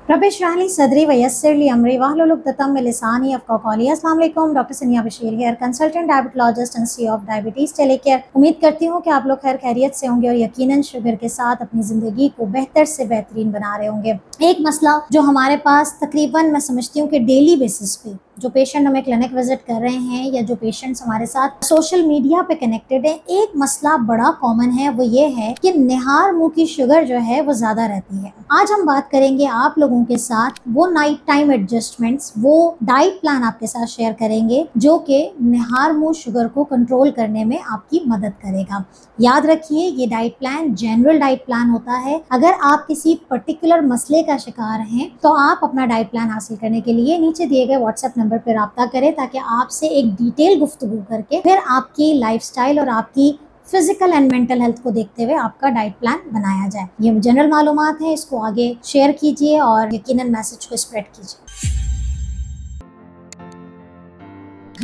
रब इश्रह ली सदरी वयस्सिर ली अमरी वाहलुल उक़दतम मिन लिसानी यफ़क़हू क़ौली। अस्सलाम वालेकुम, doctor Sania Bashir here, consultant diabetologist and CEO of diabetes take care. उम्मीद करती हूँ कि आप लोग खैर खैरियत से होंगे और यकीनन शुगर के साथ अपनी ज़िंदगी को बेहतर से बेहतरीन बना रहे होंगे। एक मसला जो हमारे पास तकरीबन मैं समझती हूँ कि डेली बेसिस पे जो पेशेंट हमें क्लिनिक विजिट कर रहे हैं या जो पेशेंट्स हमारे साथ सोशल मीडिया पे कनेक्टेड है, एक मसला बड़ा कॉमन है, वो ये है कि निहार मुंह की शुगर जो है वो ज़्यादा रहती है। आज हम बात करेंगे आप लोगों के साथ वो नाइट टाइम एडजस्टमेंट्स, वो डाइट प्लान आपके साथ शेयर करेंगे जो कि निहार मुंह शुगर को कंट्रोल करने में आपकी मदद करेगा। याद रखिए, ये diet plan general diet plan होता है। अगर आप किसी पर्टिकुलर मसले का शिकार हैं तो आप अपना डाइट प्लान हासिल करने के लिए नीचे दिए गए व्हाट्सएप नंबर पर रब्ता करें ताकि आपसे एक डिटेल गुफ्तगू करके फिर आपकी लाइफस्टाइल और आपकी फिजिकल एंड मेंटल हेल्थ को देखते हुए आपका डाइट प्लान बनाया जाए। ये जनरल मालूमात है, इसको आगे शेयर कीजिए और यकीनन मैसेज को स्प्रेड कीजिए।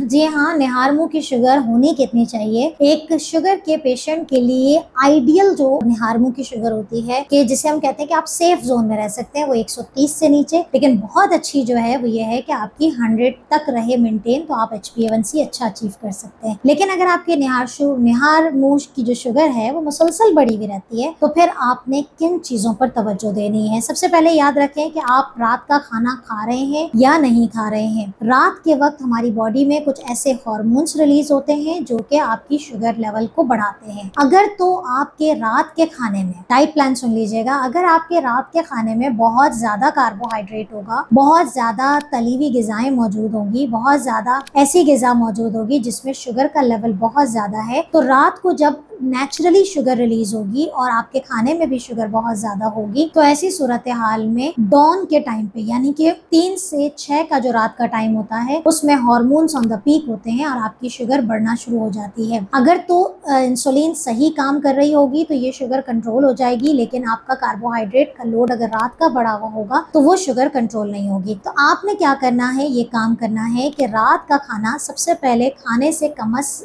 जी हाँ, निहार मुंह की शुगर होनी कितनी चाहिए? एक शुगर के पेशेंट के लिए आइडियल जो निहार मुंह की शुगर होती है कि जिसे हम कहते हैं कि आप सेफ जोन में रह सकते हैं, वो 130 से नीचे, लेकिन बहुत अच्छी जो है वो ये है कि आपकी 100 तक रहे मेंटेन, तो आप HbA1c अच्छा अचीव कर सकते हैं। लेकिन अगर आपके निहार मुंह की जो शुगर है वो मुसलसल बढ़ी हुई रहती है तो फिर आपने किन चीजों पर तवज्जो देनी है? सबसे पहले याद रखें कि आप रात का खाना खा रहे हैं या नहीं खा रहे हैं। रात के वक्त हमारी बॉडी में कुछ ऐसे हार्मोन्स रिलीज होते हैं जो कि आपकी शुगर लेवल को बढ़ाते हैं। अगर तो आपके रात के खाने में, डाइट प्लान सुन लीजिएगा, अगर आपके रात के खाने में बहुत ज्यादा कार्बोहाइड्रेट होगा, बहुत ज्यादा तली हुई ग़िज़ाएं मौजूद होंगी, बहुत ज्यादा ऐसी ग़िज़ा मौजूद होगी जिसमें शुगर का लेवल बहुत ज्यादा है, तो रात को जब नेचुरली शुगर रिलीज होगी और आपके खाने में भी शुगर बहुत ज्यादा होगी, तो ऐसी सूरत हाल में डॉन के टाइम पे, यानी कि 3 से 6 का जो रात का टाइम होता है, उसमें हार्मोन्स ऑन द पीक होते हैं और आपकी शुगर बढ़ना शुरू हो जाती है। अगर तो इंसुलिन सही काम कर रही होगी तो ये शुगर कंट्रोल हो जाएगी, लेकिन आपका कार्बोहाइड्रेट का लोड अगर रात का बढ़ा हुआ होगा तो वो शुगर कंट्रोल नहीं होगी। तो आपने क्या करना है, ये काम करना है कि रात का खाना सबसे पहले खाने से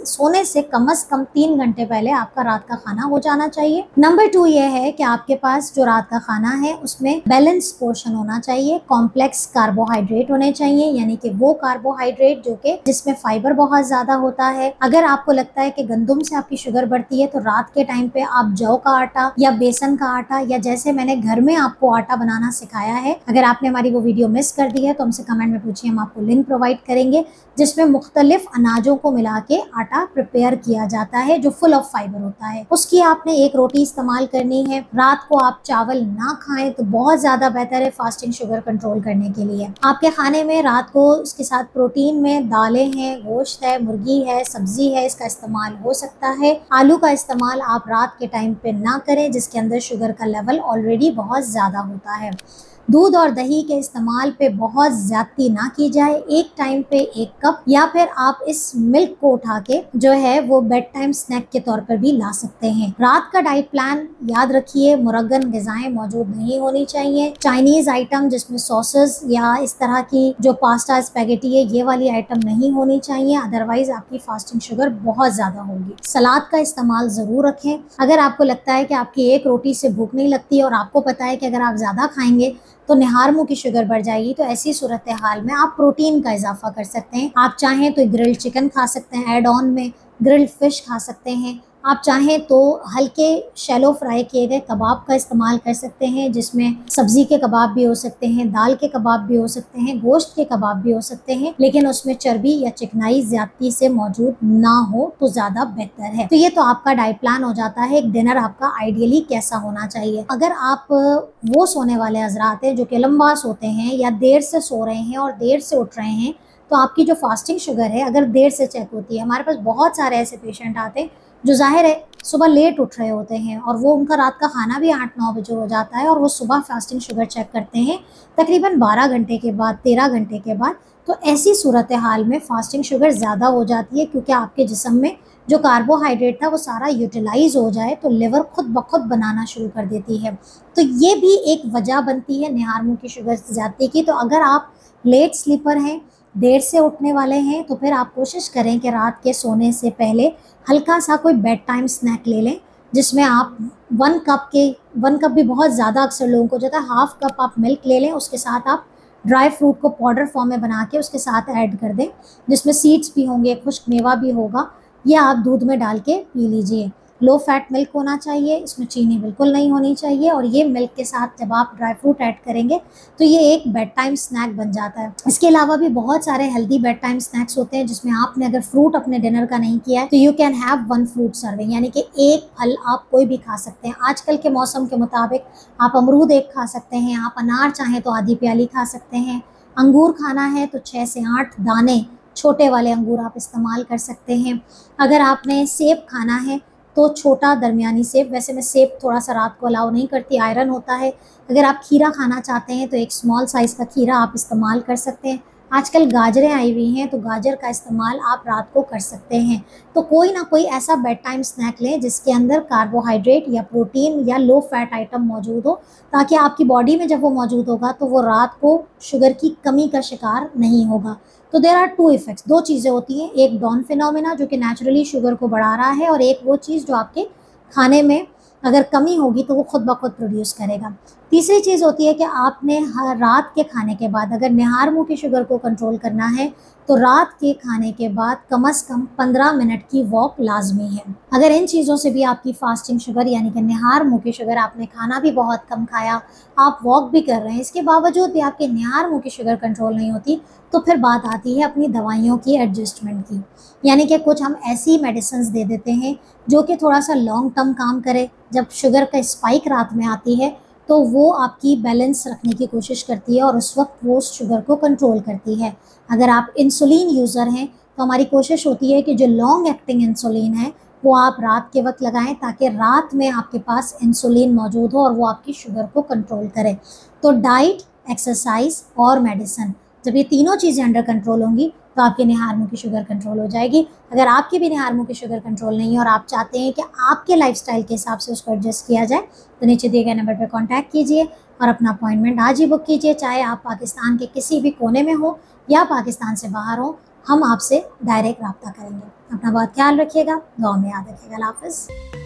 सोने से कम से कम 3 घंटे पहले आपका रात का खाना हो जाना चाहिए। नंबर 2 ये है कि आपके पास जो रात का खाना है उसमें बैलेंस पोर्शन होना चाहिए, कॉम्प्लेक्स कार्बोहाइड्रेट होने चाहिए, यानी कि वो कार्बोहाइड्रेट जो कि जिसमें फाइबर बहुत ज्यादा होता है। अगर आपको लगता है कि गंदम से आपकी शुगर बढ़ती है तो रात के टाइम पे आप जौ का आटा या बेसन का आटा, या जैसे मैंने घर में आपको आटा बनाना सिखाया है, अगर आपने हमारी वो वीडियो मिस कर दी है तो हमसे कमेंट में पूछिए, हम आपको लिंक प्रोवाइड करेंगे जिसमें मुख्तलिफ अनाजों को मिला के आटा प्रिपेयर किया जाता है जो फुल ऑफ फाइबर होता है। उसकी आपने एक रोटी इस्तेमाल करनी है। रात को आप चावल ना खाएं तो बहुत ज्यादा बेहतर है फास्टिंग शुगर कंट्रोल करने के लिए। आपके खाने में रात को उसके साथ प्रोटीन में दालें हैं, गोश्त है, मुर्गी है, सब्जी है, इसका इस्तेमाल हो सकता है। आलू का इस्तेमाल आप रात के टाइम पे ना करें जिसके अंदर शुगर का लेवल ऑलरेडी बहुत ज्यादा होता है। दूध और दही के इस्तेमाल पे बहुत ज्यादती ना की जाए, एक टाइम पे 1 कप, या फिर आप इस मिल्क को उठा के जो है वो बेड टाइम स्नैक के तौर पर भी ला सकते हैं। रात का डाइट प्लान याद रखिए, मुरगन ग़िज़ाएं मौजूद नहीं होनी चाहिए। चाइनीज आइटम जिसमें सॉसेस या इस तरह की जो पास्ता स्पैगेटी है, ये वाली आइटम नहीं होनी चाहिए, अदरवाइज आपकी फास्टिंग शुगर बहुत ज्यादा होगी। सलाद का इस्तेमाल जरूर रखें। अगर आपको लगता है कि आपकी एक रोटी से भूख नहीं लगती और आपको पता है कि अगर आप ज्यादा खाएंगे तो निहार मुंह की शुगर बढ़ जाएगी, तो ऐसी सूरत हाल में आप प्रोटीन का इजाफा कर सकते हैं। आप चाहें तो ग्रिल्ड चिकन खा सकते हैं, एड ऑन में ग्रिल्ड फिश खा सकते हैं। आप चाहें तो हल्के शैलो फ्राई किए गए कबाब का इस्तेमाल कर सकते हैं जिसमें सब्जी के कबाब भी हो सकते हैं, दाल के कबाब भी हो सकते हैं, गोश्त के कबाब भी हो सकते हैं, लेकिन उसमें चर्बी या चिकनाई ज्यादती से मौजूद ना हो तो ज्यादा बेहतर है। तो ये तो आपका डाइट प्लान हो जाता है। एक डिनर आपका आइडियली कैसा होना चाहिए? अगर आप वो सोने वाले हजरात हैं जो कि लंबा सोते हैं या देर से सो रहे हैं और देर से उठ रहे हैं, तो आपकी जो फास्टिंग शुगर है अगर देर से चेक होती है, हमारे पास बहुत सारे ऐसे पेशेंट आते हैं जो जाहिर है सुबह लेट उठ रहे होते हैं और वो उनका रात का खाना भी 8-9 बजे हो जाता है और वो सुबह फास्टिंग शुगर चेक करते हैं तकरीबन 12 घंटे के बाद, 13 घंटे के बाद। तो ऐसी सूरत हाल में फास्टिंग शुगर ज़्यादा हो जाती है क्योंकि आपके जिस्म में जो कार्बोहाइड्रेट था वो सारा यूटिलाइज हो जाए तो लिवर खुद ब खुद बनाना शुरू कर देती है। तो ये भी एक वजह बनती है निहार मुंह की शुगर ज़्यादती की। तो अगर आप लेट स्लीपर हैं, देर से उठने वाले हैं, तो फिर आप कोशिश करें कि रात के सोने से पहले हल्का सा कोई बेड टाइम स्नैक ले लें जिसमें आप 1 कप भी बहुत ज़्यादा अक्सर लोगों को हो जाता है, हाफ कप आप मिल्क ले लें, उसके साथ आप ड्राई फ्रूट को पाउडर फॉर्म में बना के उसके साथ ऐड कर दें, जिसमें सीड्स भी होंगे, खुश्क मेवा भी होगा, ये आप दूध में डाल के पी लीजिए। लो फैट मिल्क होना चाहिए, इसमें चीनी बिल्कुल नहीं होनी चाहिए, और ये मिल्क के साथ जब आप ड्राई फ्रूट ऐड करेंगे तो ये एक बेड टाइम स्नैक बन जाता है। इसके अलावा भी बहुत सारे हेल्दी बेड टाइम स्नैक्स होते हैं, जिसमें आपने अगर फ्रूट अपने डिनर का नहीं किया है तो you can have 1 fruit serving, यानी कि एक फल आप कोई भी खा सकते हैं। आजकल के मौसम के मुताबिक आप अमरूद एक खा सकते हैं, आप अनार चाहें तो आधी प्याली खा सकते हैं, अंगूर खाना है तो 6 से 8 दाने छोटे वाले अंगूर आप इस्तेमाल कर सकते हैं। अगर आपने सेब खाना है तो छोटा दरमियानी सेब, वैसे मैं सेब थोड़ा सा रात को अलाउ नहीं करती, आयरन होता है। अगर आप खीरा खाना चाहते हैं तो एक स्मॉल साइज़ का खीरा आप इस्तेमाल कर सकते हैं। आजकल गाजरें आई हुई हैं तो गाजर का इस्तेमाल आप रात को कर सकते हैं। तो कोई ना कोई ऐसा बेड टाइम स्नैक लें जिसके अंदर कार्बोहाइड्रेट या प्रोटीन या लो फैट आइटम मौजूद हो, ताकि आपकी बॉडी में जब वो मौजूद होगा तो वो रात को शुगर की कमी का शिकार नहीं होगा। तो देयर आर 2 इफ़ेक्ट्स, 2 चीज़ें होती हैं, एक डॉन फिनोमेना जो कि नेचुरली शुगर को बढ़ा रहा है, और एक वो चीज़ जो आपके खाने में अगर कमी होगी तो वो खुद ब खुद प्रोड्यूस करेगा। तीसरी चीज़ होती है कि आपने हर रात के खाने के बाद अगर निहार मुँह की शुगर को कंट्रोल करना है तो रात के खाने के बाद कम से कम 15 मिनट की वॉक लाजमी है। अगर इन चीज़ों से भी आपकी फास्टिंग शुगर यानी कि निहार मुँह की शुगर, आपने खाना भी बहुत कम खाया, आप वॉक भी कर रहे हैं, इसके बावजूद भी आपके निहार मुँह की शुगर कंट्रोल नहीं होती, तो फिर बात आती है अपनी दवाइयों की एडजस्टमेंट की। यानी कि कुछ हम ऐसी मेडिसिन्स दे देते हैं जो कि थोड़ा सा लॉन्ग टर्म काम करे। जब शुगर का स्पाइक रात में आती है तो वो आपकी बैलेंस रखने की कोशिश करती है और उस वक्त वो शुगर को कंट्रोल करती है। अगर आप इंसुलिन यूज़र हैं तो हमारी कोशिश होती है कि जो लॉन्ग एक्टिंग इंसुलिन है वो आप रात के वक्त लगाएं, ताकि रात में आपके पास इंसुलिन मौजूद हो और वो आपकी शुगर को कंट्रोल करे। तो डाइट, एक्सरसाइज और मेडिसिन, जब ये तीनों चीज़ें अंडर कंट्रोल होंगी तो आपके निहार मुँह की शुगर कंट्रोल हो जाएगी। अगर आपकी भी निहार मुँह की शुगर कंट्रोल नहीं है और आप चाहते हैं कि आपके लाइफस्टाइल के हिसाब से उसको एडजस्ट किया जाए, तो नीचे दिए गए नंबर पर कॉन्टैक्ट कीजिए और अपना अपॉइंटमेंट आज ही बुक कीजिए। चाहे आप पाकिस्तान के किसी भी कोने में हो या पाकिस्तान से बाहर हो, हम आपसे डायरेक्ट रब्ता करेंगे। अपना बहुत ख्याल रखिएगा, दुआ में याद रखिएगा। अल्लाह हाफ़िज़।